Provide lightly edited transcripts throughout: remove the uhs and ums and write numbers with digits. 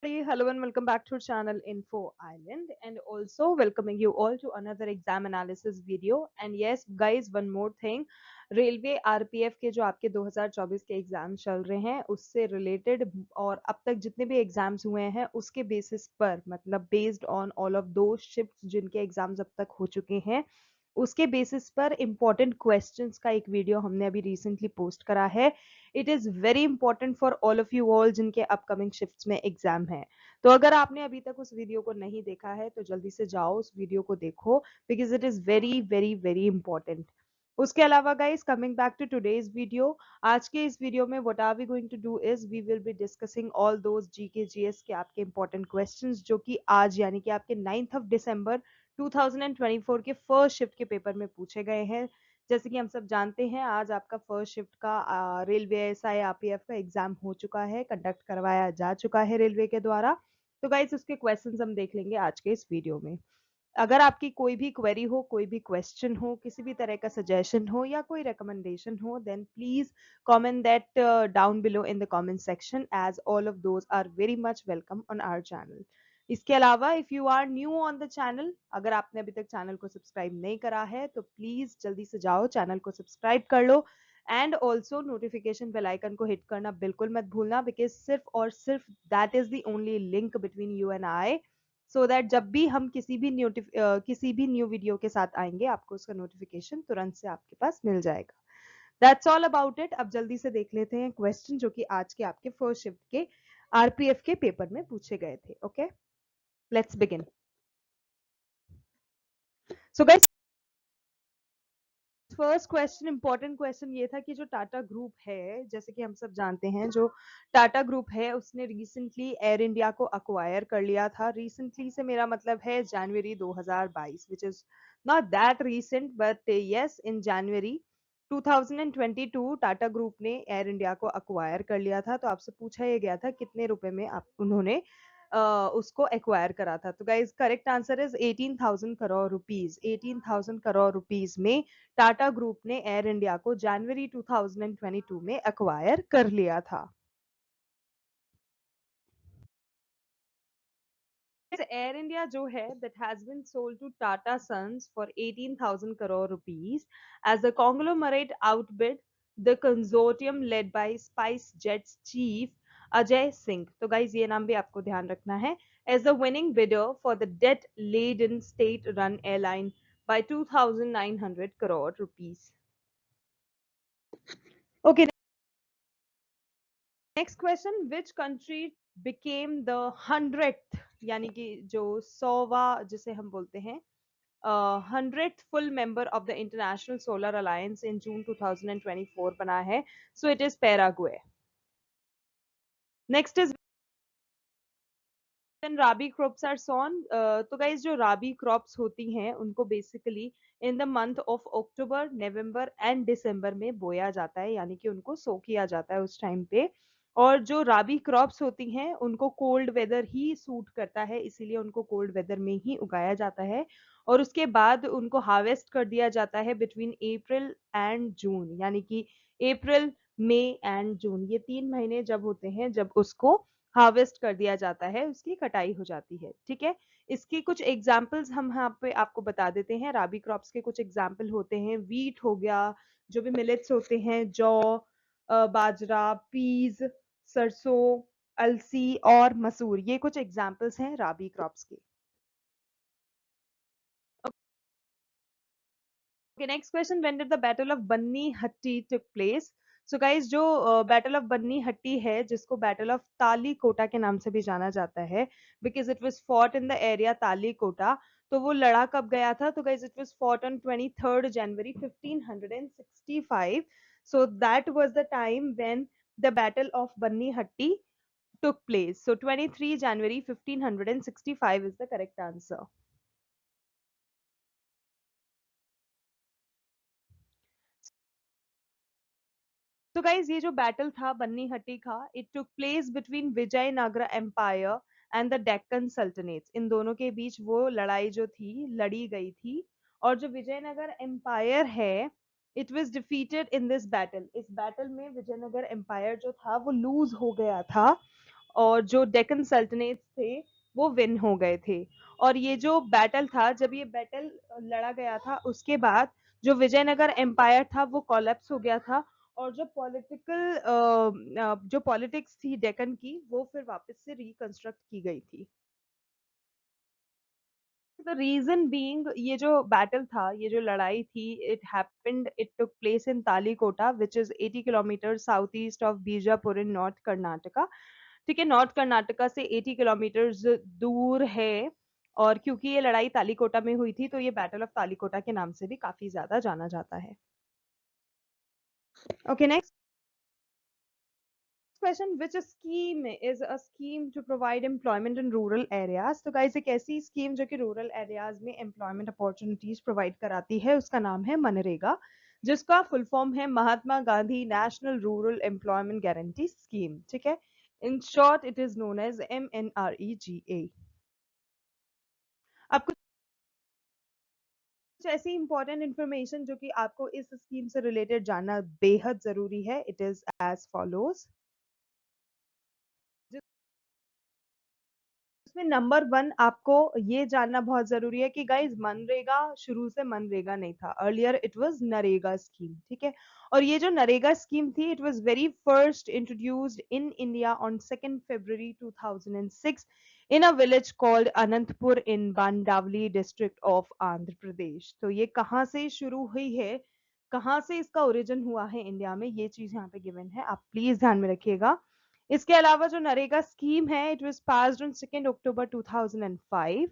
Hello and welcome back to our channel Info Island, and also welcoming you all to another exam analysis video. And yes guys, one more thing, railway RPF के जो आपके 2024 के exam चल रहे हैं उससे related और अब तक जितने भी एग्जाम्स हुए हैं उसके बेसिस पर, मतलब बेस्ड ऑन ऑल ऑफ दो शिफ्ट्स जिनके एग्जाम्स अब तक हो चुके हैं, उसके बेसिस पर इंपॉर्टेंट क्वेश्चंस का एक वीडियो हमने अभी रिसेंटली पोस्ट करा है। It is very important for all of you all जिनके अपकमिंग शिफ्ट्स में एग्जाम है। तो अगर आपने अभी तक उस वीडियो को नहीं देखा है तो जल्दी से जाओ उस वीडियो को देखो, because it is very very very important. उसके अलावा guys, coming back to today's video, आज के इस वीडियो में what are we going to do is we will be discussing all those GK GS के आपके इंपॉर्टेंट क्वेश्चंस जो कि आज यानी कि आपके 9th ऑफ दिसंबर 2024 के फर्स्ट शिफ्ट के पेपर में पूछे गए हैं। जैसे कि हम सब जानते हैं, आज आपका फर्स्ट शिफ्ट का रेलवे एसआई आरपीएफ का एग्जाम हो चुका है, कंडक्ट करवाया जा चुका है रेलवे के द्वारा। तो गाइस, उसके क्वेश्चंस हम देख लेंगे आज के इस वीडियो में। अगर आपकी कोई भी क्वेरी हो, कोई भी क्वेश्चन हो, किसी भी तरह का सजेशन हो या कोई रिकमेंडेशन हो, then please comment that down below in the comment section, as all of those are very much welcome on our channel. इसके अलावा if you are new on the channel, अगर आपने अभी तक चैनल को सब्सक्राइब नहीं करा है तो प्लीज जल्दी से जाओ चैनल को सब्सक्राइब कर लो, and also notification bell icon को हिट करना बिल्कुल मत भूलना, बिकॉज सिर्फ और सिर्फ that is the only link between you and I, so that जब भी हम किसी भी न्यू वीडियो के साथ आएंगे आपको उसका नोटिफिकेशन तुरंत से आपके पास मिल जाएगा। That's all about it. अब जल्दी से देख लेते हैं क्वेश्चन जो कि आज के आपके फर्स्ट शिफ्ट के आरपीएफ के पेपर में पूछे गए थे। Okay, let's begin. So guys, first question, important question ये था कि जो टाटा ग्रुप है, जैसे कि हम सब जानते हैं, जो टाटा ग्रुप है उसने रिसेंटली एयर इंडिया को अक्वायर कर लिया था। रिसेंटली से मेरा मतलब है जनवरी 2022, which is not that recent, but yes, in January 2022 Tata group ने एयर इंडिया को अक्वायर कर लिया था। तो आपसे पूछा ये गया था कितने रुपए में आप उन्होंने उसको एक्वायर करा था। तो guys, correct answer is 18,000 crore rupees. 18,000 crore rupees में टाटा ग्रुप ने एयर इंडिया को जनवरी 2022 में एक्वायर कर लिया था। एयर इंडिया जो है that has been sold to Tata Sons for 18,000 crore rupees as a conglomerate outbid the consortium led by SpiceJet's chief Ajay Singh. तो गाइज, ये नाम भी आपको ध्यान रखना है, as the winning bidder for the debt laden state run airline by 2,900 crore rupees. Okay, next question, which country became the 100th, यानी कि जो 100वां जिसे हम बोलते हैं 100th full member of the International Solar Alliance in June 2024 बना है? So it is Paraguay. Next is rabi crops are sown. तो गाइज, जो राबी क्रॉप्स होती हैं उनको basically in the month of October, November and December में बोया जाता है, यानी कि उनको सो किया जाता है उस टाइम पे। और जो राबी क्रॉप्स होती हैं उनको कोल्ड वेदर ही सूट करता है, इसीलिए उनको कोल्ड वेदर में ही उगाया जाता है। और उसके बाद उनको हार्वेस्ट कर दिया जाता है बिटवीन अप्रैल एंड जून, यानी कि अप्रैल, मई एंड जून, ये 3 महीने जब होते हैं जब उसको हार्वेस्ट कर दिया जाता है, उसकी कटाई हो जाती है। ठीक है, इसकी कुछ एग्जाम्पल्स हम यहाँ पे आपको बता देते हैं। राबी क्रॉप्स के कुछ एग्जाम्पल होते हैं, वीट हो गया, जो भी मिलेट्स होते हैं, जौ, बाजरा, पीज, सरसों, अलसी और मसूर, ये कुछ एग्जाम्पल्स हैं राबी क्रॉप्स के। Okay, next question. When did the Battle of Banni Hatti took place? So guys, जो बैटल ऑफ बन्नी हट्टी है, जिसको बैटल ऑफ ताली कोटा के नाम से भी जाना जाता है, because it was fought in the area Talikota. तो वो लड़ा कब गया था? तो guys, it was fought on 23rd January 1565। So that was the time when the battle of Banni Hatti took place. So 23 January 1565 is the correct answer. तो guys, ये जो बैटल था बन्नी हट्टी का, it took place between Vijayanagara empire and the Deccan sultanates. इन दोनों के बीच वो लड़ाई जो थी लड़ी गई थी। और जो विजयनगर एम्पायर है, it was defeated in this battle. इस बैटल में विजयनगर एम्पायर जो था वो लूज हो गया था। और जो डेक्कन सल्तनत थे वो विन हो गए थे। और ये जो बैटल था, जब ये बैटल लड़ा गया था, उसके बाद जो विजयनगर एम्पायर था वो कोलैप्स हो गया था। और जो पॉलिटिक्स थी डेक्कन की, वो फिर वापस से रिकंस्ट्रक्ट की गई थी। द रीजन बीइंग, ये जो बैटल था, ये जो लड़ाई थी, it took place in Talikota, which is 80 kilometre south east of Bijapur in north Karnataka. ठीक है, नॉर्थ कर्नाटका से 80 किलोमीटर दूर है। और क्योंकि ये लड़ाई तालीकोटा में हुई थी, तो ये बैटल ऑफ तालीकोटा के नाम से भी काफी ज्यादा जाना जाता है। Okay, next question, which scheme is a scheme to provide employment in rural areas. तो गाइस, एक ऐसी स्कीम जो कि रूरल एरियाज में एम्प्लॉयमेंट अपॉर्चुनिटीज प्रोवाइड कराती है, उसका नाम है मनरेगा, जिसका फुल फॉर्म है Mahatma Gandhi national rural employment guarantee scheme. ठीक है, in short it is known as MNREGA। अब कुछ ऐसी इंपॉर्टेंट इन्फॉर्मेशन जो कि आपको इस स्कीम से रिलेटेड जानना बेहद जरूरी है, इट इज एज फॉलोज। इसमें नंबर वन आपको ये जानना बहुत जरूरी है कि गाइज, मनरेगा शुरू से मनरेगा नहीं था, earlier it was NREGA scheme. ठीक है, और ये जो नरेगा स्कीम थी, it was very first introduced in India on 2 February 2006 in a village called Anantapur in Bandavali district of Andhra Pradesh. तो ये कहाँ से शुरू हुई है, कहाँ से इसका ओरिजिन हुआ है इंडिया में, ये चीज यहाँ पे गिवन है, आप प्लीज ध्यान में रखिएगा। इसके अलावा जो नरेगा स्कीम है, it was passed on 2 October 2005।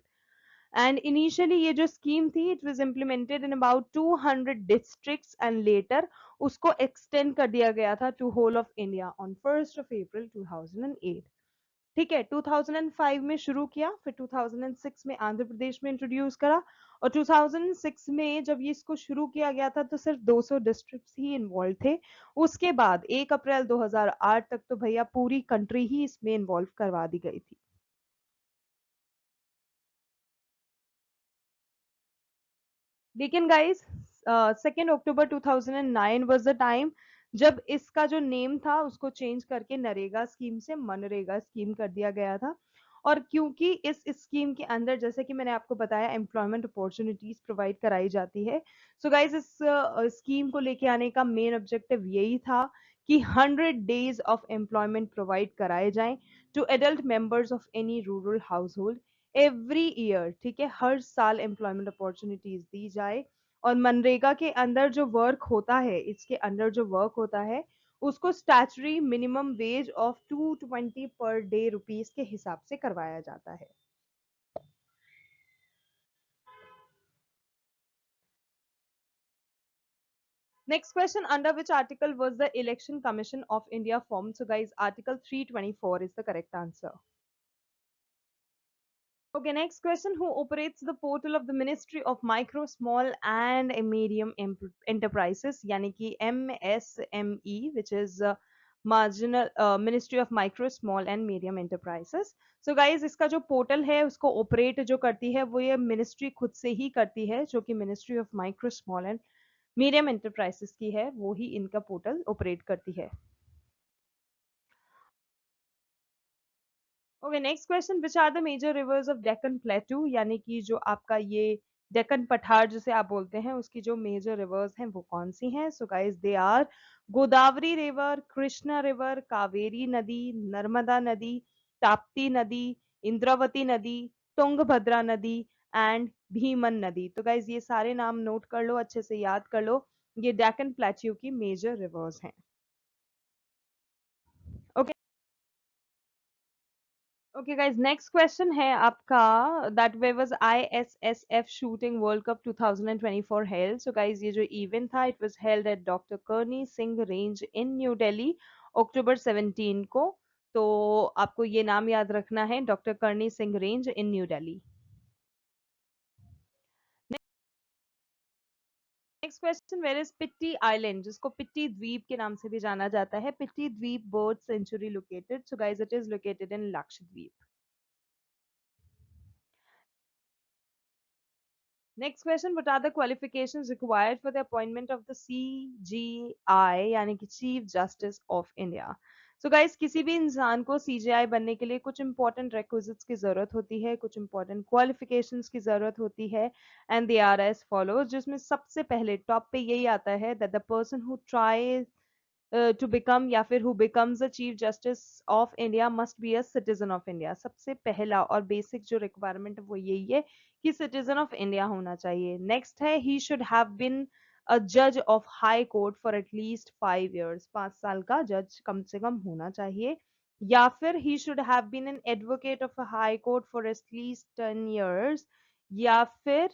And initially ये जो स्कीम थी, it was implemented in about 200 districts and later उसको एक्सटेंड कर दिया गया था to whole of India on 1 April 2008। ठीक है, 2005 में शुरू किया, फिर 2006 में आंध्र प्रदेश में इंट्रोड्यूस करा। और 2006 में जब ये इसको शुरू किया गया था, तो सिर्फ 200 डिस्ट्रिक्ट्स ही इन्वॉल्व थे। उसके बाद 1 अप्रैल 2008 तक तो भैया पूरी कंट्री ही इसमें इन्वॉल्व करवा दी गई थी। लेकिन guys, 2 October 2009 was the time जब इसका जो नेम था उसको चेंज करके नरेगा स्कीम से मनरेगा स्कीम कर दिया गया था। और क्योंकि इस स्कीम के अंदर, जैसे कि मैंने आपको बताया, एम्प्लॉयमेंट अपॉर्चुनिटीज प्रोवाइड कराई जाती है। सो गाइस, इस स्कीम को लेके आने का मेन ऑब्जेक्टिव यही था कि 100 डेज ऑफ एम्प्लॉयमेंट प्रोवाइड कराए जाएं to adult members of any rural house every year. ठीक है, हर साल एम्प्लॉयमेंट अपॉर्चुनिटीज दी जाए। और मनरेगा के अंदर जो वर्क होता है, इसके अंदर जो वर्क होता है, उसको statutory minimum ways of 220 per day rupees के हिसाब से करवाया जाता है। Next question, under which article was the Election Commission of India formed? So guys, Article 324 is the correct answer. Okay, next question. Who operates the portal of the Ministry of Micro, Small and Medium Enterprises, यानी कि MSME, which is marginal Ministry of Micro, Small and Medium Enterprises. So guys, इसका जो portal है उसको operate जो करती है वो ये मिनिस्ट्री खुद से ही करती है, जो कि ministry of micro small and medium enterprises की है, वो ही इनका पोर्टल ऑपरेट करती है। Okay, next question, which are the major rivers of Deccan plateau, यानी कि जो आपका ये डेक्कन पठार जिसे आप बोलते हैं, उसकी जो मेजर रिवर्स हैं वो कौन सी हैं? So guys, they are Godavari river, Krishna river, Kaveri नदी, नर्मदा नदी, ताप्ती नदी, इंद्रावती नदी, तुंगभद्रा नदी एंड भीमन नदी। तो गाइस, ये सारे नाम नोट कर लो, अच्छे से याद कर लो, ये डेक्कन प्लेट्यू की मेजर रिवर्स हैं। Okay, okay guys, next question है आपका, that way was ISSF shooting world cup 2024 held. So guys, ये जो इवेंट था, it was held at doctor Karni Singh range in New Delhi October 17 को। तो आपको ये नाम याद रखना है, doctor Karni Singh range in New Delhi. Next question, where is Pitti island, जिसको पिट्टी द्वीप के नाम से भी जाना जाता है, पिट्टी द्वीप bird sanctuary located? So guys, it is located in Lakshadweep. Next question, what are the qualifications required for the appointment of the CGI, यानी कि Chief Justice of India? So guys, किसी भी इंसान को सीजेआई बनने के लिए कुछ इंपॉर्टेंट रिक्विजिट्स की जरूरत होती है, कुछ इंपॉर्टेंट क्वालिफिकेशंस की जरूरत होती है, and they are as follows, जिसमें सबसे पहले टॉप पे यही आता है that the person who try to become या फिर who becomes the chief justice of India must be a citizen of India. सबसे पहला और बेसिक जो रिक्वायरमेंट है वो यही है कि सिटीजन ऑफ इंडिया होना चाहिए। नेक्स्ट है he should have been a जज of high court for at least 5 years, 5 साल का जज कम से कम होना चाहिए। या फिर he should have been an advocate of a high court for at least 10 years। या फिर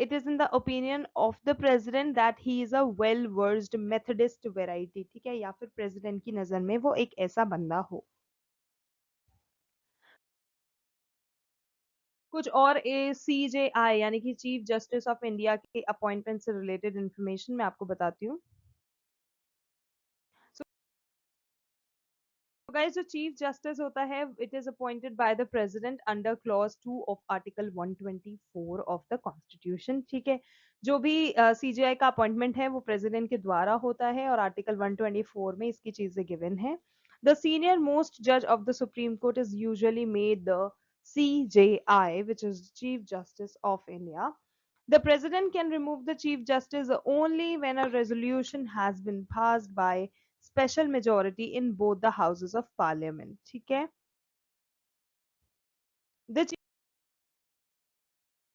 it is in the opinion of the president that he is a well versed methodist variety, ठीक है, या फिर प्रेसिडेंट की नजर में वो एक ऐसा बंदा हो। कुछ और सीजेआई यानी कि चीफ जस्टिस ऑफ इंडिया के अपॉइंटमेंट से रिलेटेड इंफॉर्मेशन मैं आपको बताती हूँ। So guys, जो चीफ जस्टिस होता है it is appointed by the president under clause 2 of article 124 of the constitution, ठीक है। जो भी सीजीआई का अपॉइंटमेंट है वो प्रेसिडेंट के द्वारा होता है और आर्टिकल 124 में इसकी चीजें गिवन है। द सीनियर मोस्ट जज of the supreme court is usually made the CJI, which is Chief Justice of India. The President can remove the Chief Justice only when a resolution has been passed by special majority in both the houses of parliament, ठीक है। The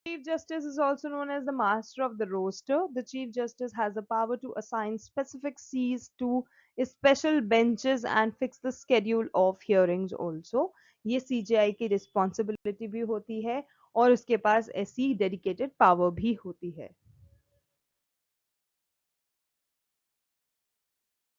chief justice is also known as the master of the roster. The chief justice has the power to assign specific seats to special benches and fix the schedule of hearings also। ये CGI की responsibility भी होती है और उसके पास ऐसी dedicated power भी होती है।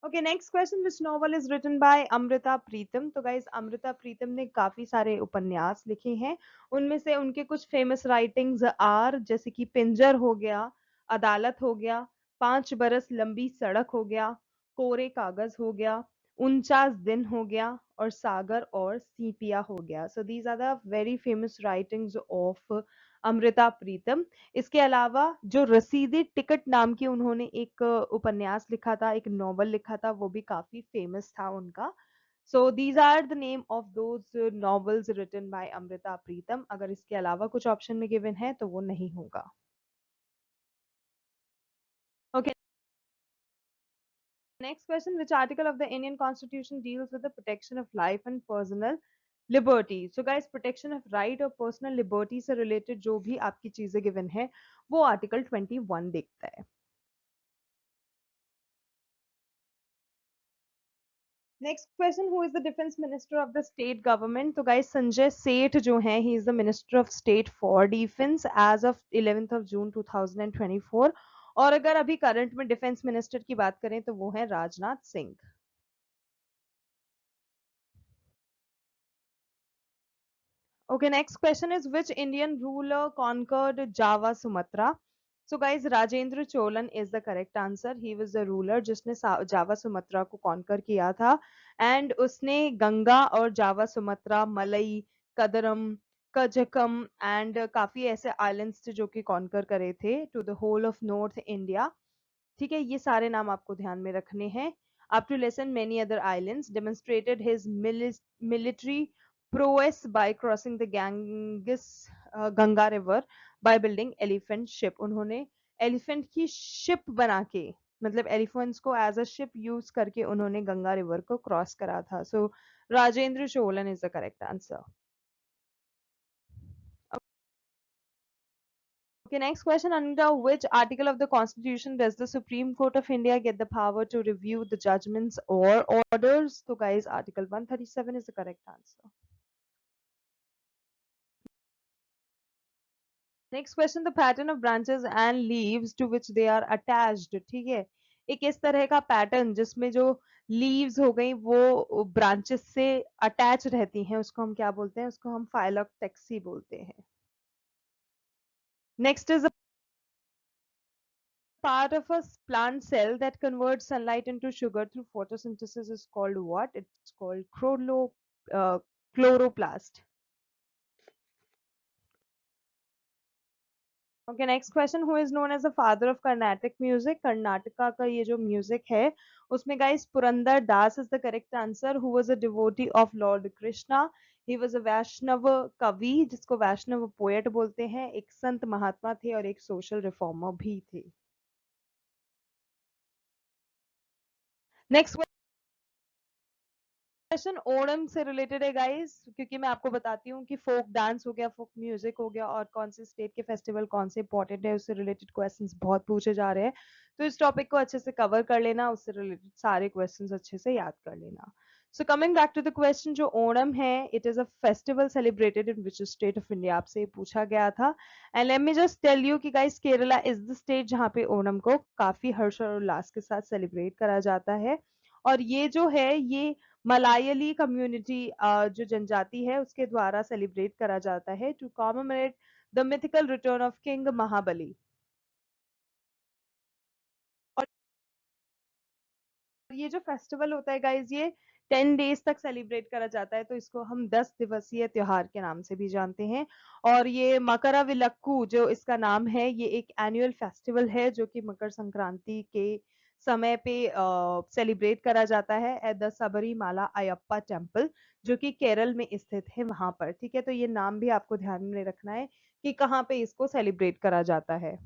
Okay, next question, which novel is written by Amrita Pritam. तो गाइज अमृता प्रीतम ने काफी सारे उपन्यास लिखे हैं। उनमें से उनके कुछ फेमस राइटिंग्स आर जैसे कि पिंजर हो गया, अदालत हो गया, 5 बरस लंबी सड़क हो गया, कोरे कागज हो गया, 49 दिन हो गया और सागर और सीपिया हो गया। So these are the very famous writings of Amrita Pritam. इसके अलावा जो रसीदी टिकट नाम की उन्होंने एक उपन्यास लिखा था, एक नॉवल लिखा था, वो भी काफी फेमस था उनका। So these are the name of those novels written by Amrita Pritam. अगर इसके अलावा कुछ ऑप्शन में गिवन है तो वो नहीं होगा। Okay, next question, which article of the Indian constitution deals with the protection of life and personal liberty. So guys, protection of right और पर्सनल लिबर्टी से रिलेटेड जो भी आपकी चीजें गिवन है वो आर्टिकल 21 देखता है। Next question, who is the defence minister of the state government. तो गाइस संजय सेठ जो हैं, he is the minister of state for defence as of 11th of June 2024। और अगर अभी करंट में डिफेंस मिनिस्टर की बात करें तो वो है Rajnath Singh. Okay, next question is which Indian ruler conquered Java Sumatra? So guys, Rajendra Cholan is the correct answer. He was the ruler जिसने जावा सुमत्रा को कॉन्कर किया था एंड उसने गंगा और जावा सुमत्रा, मलई, कदरम, कजकम एंड काफी ऐसे आइलैंड्स थे जो कि कॉन्कर करे थे to the whole of north India, ठीक है। ये सारे नाम आपको ध्यान में रखने हैं। up to lesson many other islands demonstrated his military prowess by crossing the Ganges Ganga river by building elephant ship। उन्होंने एलिफेंट की शिप बना के, मतलब एलिफेंट्स को एज अ शिप यूज करके उन्होंने गंगा रिवर को क्रॉस करा था। So Rajendra Cholan is the correct answer. Okay, next question. Under which article of the Constitution does the Supreme Court of India get the power to review the judgments or orders? So, guys, Article 137 is the correct answer. Next question. The pattern of branches and leaves to which they are attached, ठीक है। एक इस तरह का pattern जिसमें जो leaves हो गई वो ब्रांचेस से अटैच रहती हैं, उसको हम क्या बोलते हैं? उसको हम फाइलोक्टेक्सी बोलते हैं। Next is part of a plant cell that converts sunlight into sugar through photosynthesis is called what? It's called uh, chloroplast. Okay, next question, who is known as the father of Carnatic music? Karnataka का ये जो music है उसमें guys Purandara Dasa is the correct answer, who was a devotee of lord Krishna. He was a Vaishnava kavi, जिसको वैष्णव poet बोलते हैं, एक संत महात्मा थे और एक सोशल रिफॉर्मर भी थे। नेक्स्ट क्वेश्चन ओणम से रिलेटेड है गाइस, क्योंकि मैं आपको बताती हूँ कि फोक डांस हो गया, फोक म्यूजिक हो गया, और कौन से स्टेट के फेस्टिवल कौन से इंपॉर्टेंट है, उससे रिलेटेड क्वेश्चंस बहुत पूछे जा रहे हैं। तो इस टॉपिक को अच्छे से कवर कर लेना, उससे रिलेटेड सारे क्वेश्चंस अच्छे से याद कर लेना। So coming back to the question, जो ओणम है, it is a festival celebrated in which state of India? आपसे पूछा गया था। And let me just tell you कि guys Kerala is the state जहाँ पे ओणम को काफी हर्ष और उल्लास के साथ सेलिब्रेट करा जाता है। और ये जो है ये मलायली कम्युनिटी, जो जनजाति है, उसके द्वारा सेलिब्रेट करा जाता है to commemorate the mythical return of king Mahabali. और ये जो फेस्टिवल होता है गाइज, ये 10 डेज तक सेलिब्रेट करा जाता है, तो इसको हम 10 दिवसीय त्योहार के नाम से भी जानते हैं। और ये मकरविलक्कू जो इसका नाम है, ये एक एनुअल फेस्टिवल है जो कि मकर संक्रांति के समय पे सेलिब्रेट करा जाता है at the Sabarimala Ayyappa temple, जो कि केरल में स्थित है वहां पर। ठीक है, तो ये नाम भी आपको ध्यान में रखना है कि कहाँ पे इसको सेलिब्रेट करा जाता है।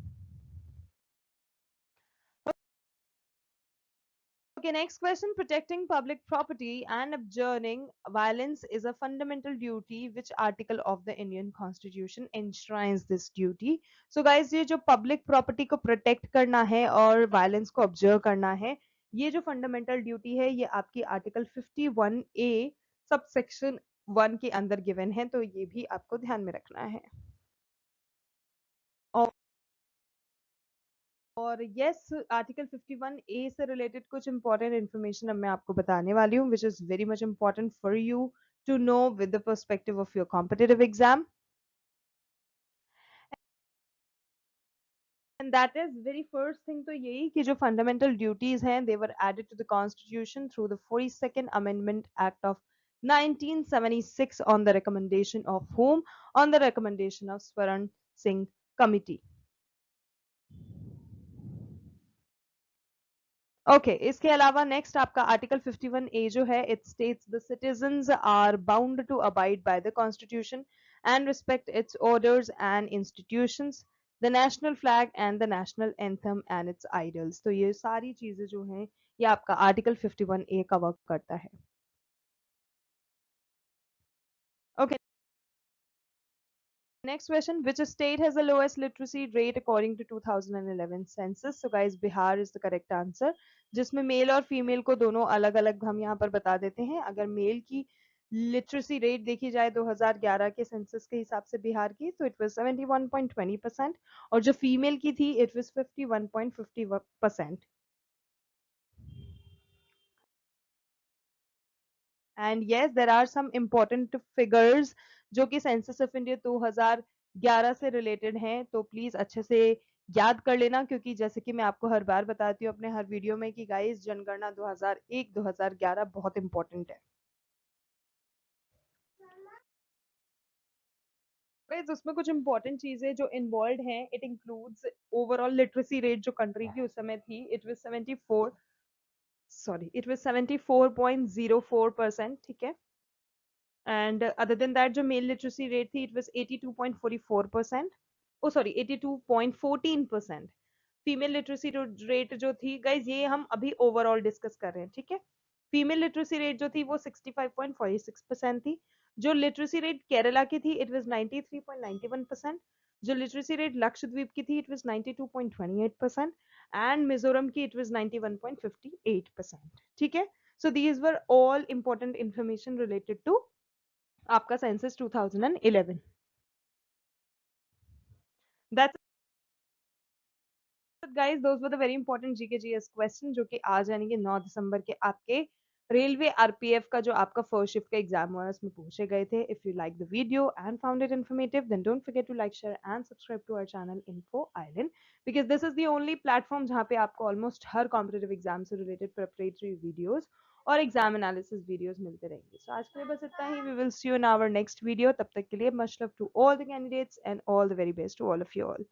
Okay, next question. Protecting public property and adjourning violence is a fundamental duty. Which article of the Indian Constitution enshrines this duty? So guys, ये जो public property को protect करना है और violence को observe करना है, ये जो fundamental duty है, ये आपकी article 51A subsection 1 के अंदर given है, तो ये भी आपको ध्यान में रखना है। और यस, आर्टिकल 51A से रिलेटेड कुछ इंपॉर्टेंट इन्फॉर्मेशन अब मैं आपको बताने वाली हूँ, which is very much important for you to know with the perspective of your competitive exam. And that is very first thing, तो यही कि जो फंडामेंटल ड्यूटीज हैं, they were added to the constitution through the 42nd amendment act of 1976 on the recommendation of whom? On the recommendation of Swaran Singh Committee. Okay, इसके अलावा next आपका article 51A जो है, it states the citizens are bound to abide by the constitution and respect its orders and institutions, the national flag and the national anthem and its ideals. तो ये सारी चीजें जो हैं, ये आपका आर्टिकल 51A का वर्क करता है। Okay, next question, which state has the lowest literacy rate according to 2011 census? So guys, Bihar is the correct answer, जिसमें मेल और फीमेल को दोनों अलग अलग हम यहाँ पर बता देते हैं। अगर मेल की लिटरेसी रेट देखी जाए 2011 के सेंसस के हिसाब से बिहार की, तो इट वाज 71.20%, और जो फीमेल की थी it was 51.50%। And yes, there are some important figures जो कि सेंसस ऑफ इंडिया 2011 से रिलेटेड हैं, तो प्लीज अच्छे से याद कर लेना, क्योंकि जैसे कि मैं आपको हर बार बताती हूँ अपने हर वीडियो में कि गाइस, जनगणना 2001 2011 बहुत इंपॉर्टेंट है। गाइस, उसमें कुछ इंपॉर्टेंट चीजें जो इन्वॉल्व हैं, it includes overall literacy rate जो कंट्री की उस समय थी, it was 74, sorry, it was 74.04%। ठीक है, एंड अदर देन दैट जो मेल लिटरेसी रेट थी, it was 82.44%, oh sorry 82.14%। Female literacy rate जो थी गाइज, ये हम अभी ओवरऑल डिस्कस कर रहे हैं। ठीक है, फीमेल लिटरेसी रेट जो थी वो 65.46% थी। जो लिटरेसी रेट केरला की थी, इट वाज 93.91%। जो लिटरेसी रेट लक्षद्वीप की थी, इट वाज 92.28%। एंड मिजोरम की इट वाज 91.58%। ठीक है, so these were all important information related to आपका census 2011। That's guys, those were the very important GK GS question जो कि आज यानी कि 9 दिसंबर के आपके रेलवे आरपीएफ का जो आपका फर्स्ट शिफ्ट का एग्जाम हुआ है उसमें पूछे गए थे। If you like the video and found it informative, then don't forget to like, share and subscribe to our channel Info Island, because this is the only platform जहाँ पे आपको ऑलमोस्ट हर कॉम्पिटेटिव एग्जाम से related preparatory videos और exam analysis videos मिलते रहेंगे। So आज के लिए बस इतना ही। We will see you in our next video. तब तक के लिए much love to all the candidates and all the very best to all of you all.